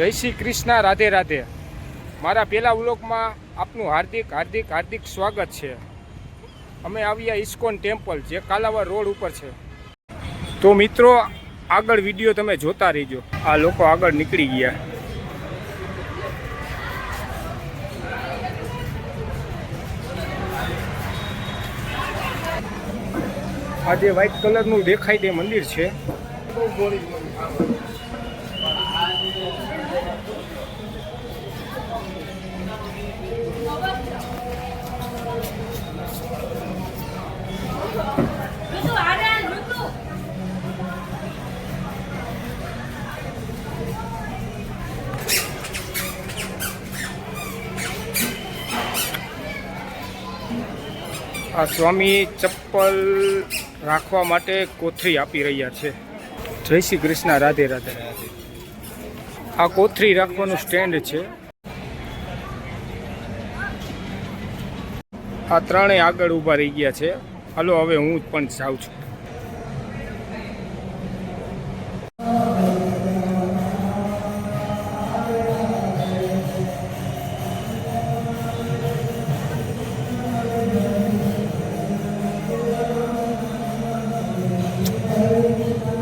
જય શ્રી કૃષ્ણ, રાધે રાધે। મારા પહેલા વ્લોગમાં આપનું હાર્દિક હાર્દિક હાર્દિક સ્વાગત છે। અમે આવ્યા ઇસ્કોન ટેમ્પલ, જે કાલાવડ રોડ ઉપર છે। તો મિત્રો, આગળ વિડીયો તમે જોતા રહેજો। આ લોકો આગળ નીકળી ગયા। આ જે વ્હાઇટ કલરનું દેખાય તે મંદિર છે। આ સ્વામી ચપ્પલ રાખવા માટે કોથળી આપી રહ્યા છે। જય શ્રી કૃષ્ણ, રાધે રાધે। આ કોથળી રાખવાનું સ્ટેન્ડ છે। આ ત્રણેય આગળ ઊભા રહી ગયા છે। હાલો હવે હું પણ જાઉં છું।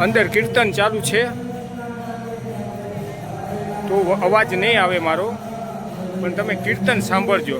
અંદર કીર્તન ચાલુ છે, તો અવાજ નહીં આવે મારો, પણ તમે કીર્તન સાંભળજો।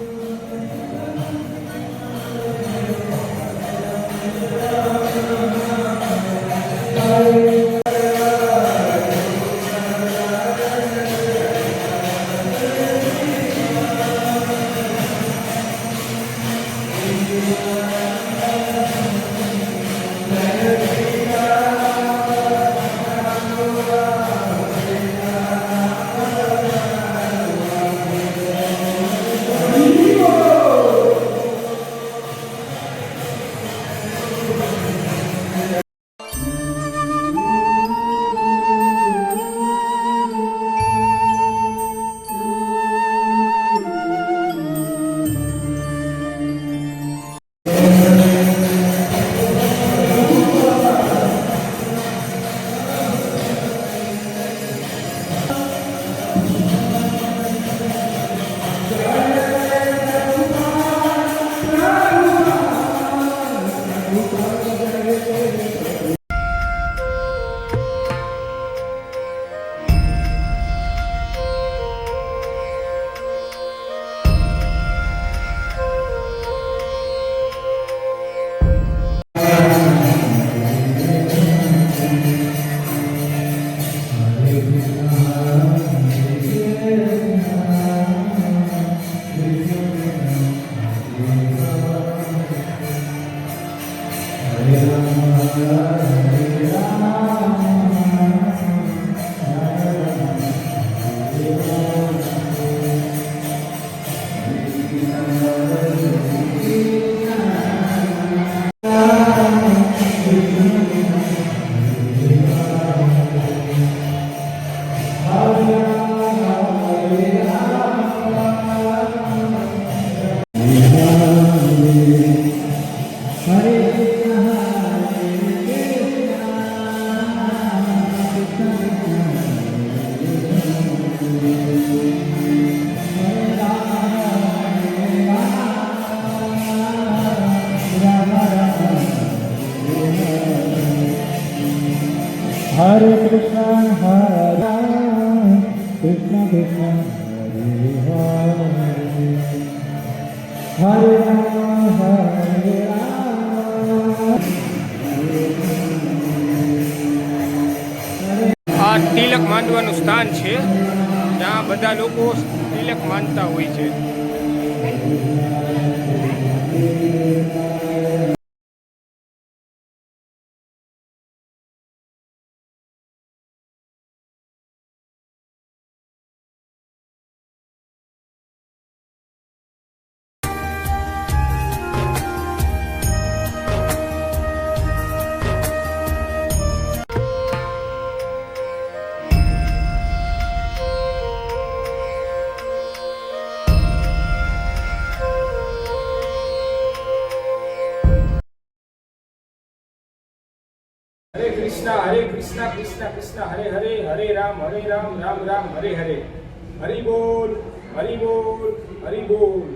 Hare Krishna, Hare Rama, Krishna Krishna, Hare Hare, Hare Rama, Hare Rama. આ તિલક માંડવાનું સ્થાન છે, જ્યાં બધા લોકો તિલક માંડતા હોય છે। હરે કૃષ્ણ કૃષ્ણ કૃષ્ણ કૃષ્ણ હરે હરે હરે રામ રામ રામ હરે હરે. હરિ બોલ હરિ બોલ હરિ બોલ.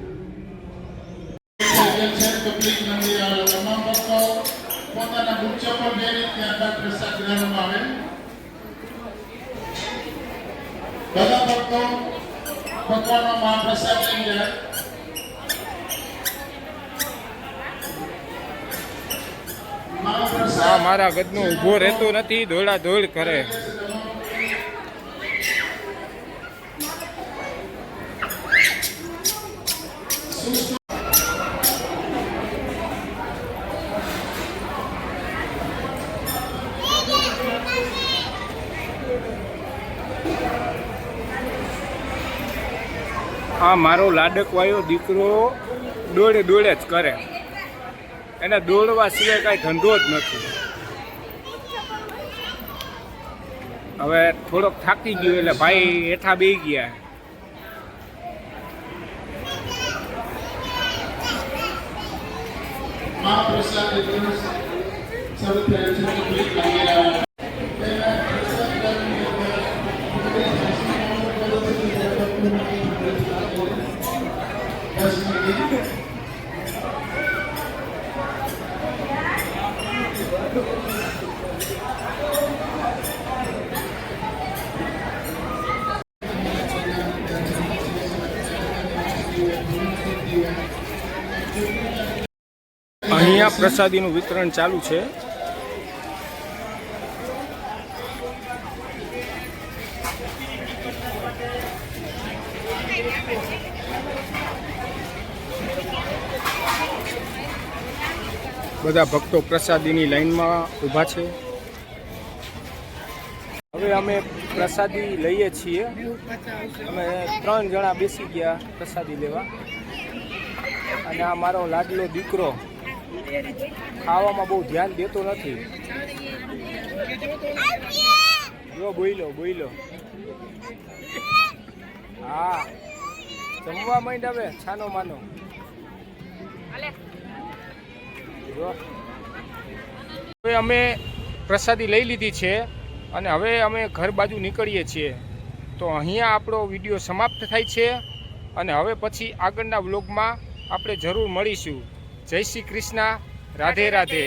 પબ્લિક મંદિર આવે તમામ ભક્તો પોતાના બુટ ચપ્પલ પહેરી ત્યારબાદ પ્રસાદ ગ્રહણમાં આવે. બધા ભક્તો ભગવાનનો મહાપ્રસાદ લઈ જાય. આ મારા ગદનો ઊભો રહેતો નથી, દોડા દોડ કરે. આ મારો લાડકવાયો દીકરો દોડે દોડે જ કરે, એને દોડવા સિવાય કાંઈ ધંધો જ નથી. હવે થોડોક થાકી ગયો એટલે ભાઈ હેઠા બેસી ગયા. મહાપ્રસાદ શરૂ થયા છે. પબ્લિક મંદિર આવે. અહીંયા પ્રસાદીનું વિતરણ ચાલુ છે. બધા ભક્તો પ્રસાદીની લાઈનમાં ઊભા છે. હવે અમે પ્રસાદી લઈએ છીએ. અમે 3 જણા બેસી ગયા પ્રસાદી લેવા. અને આ મારો લાડલો દીકરો ખાવામાં બહુ ધ્યાન દેતો નથી. જો બોઈલો હા, જમવા માંડ હવે છાનો માનો. હવે અમે પ્રસાદી લઈ લીધી છે અને હવે અમે ઘર બાજુ નીકળીએ છીએ. તો અહીંયા આપણો વિડીયો સમાપ્ત થાય છે અને હવે પછી આગળના વ્લોગમાં આપણે જરૂર મળીશું. જય શ્રી કૃષ્ણ, રાધે રાધે.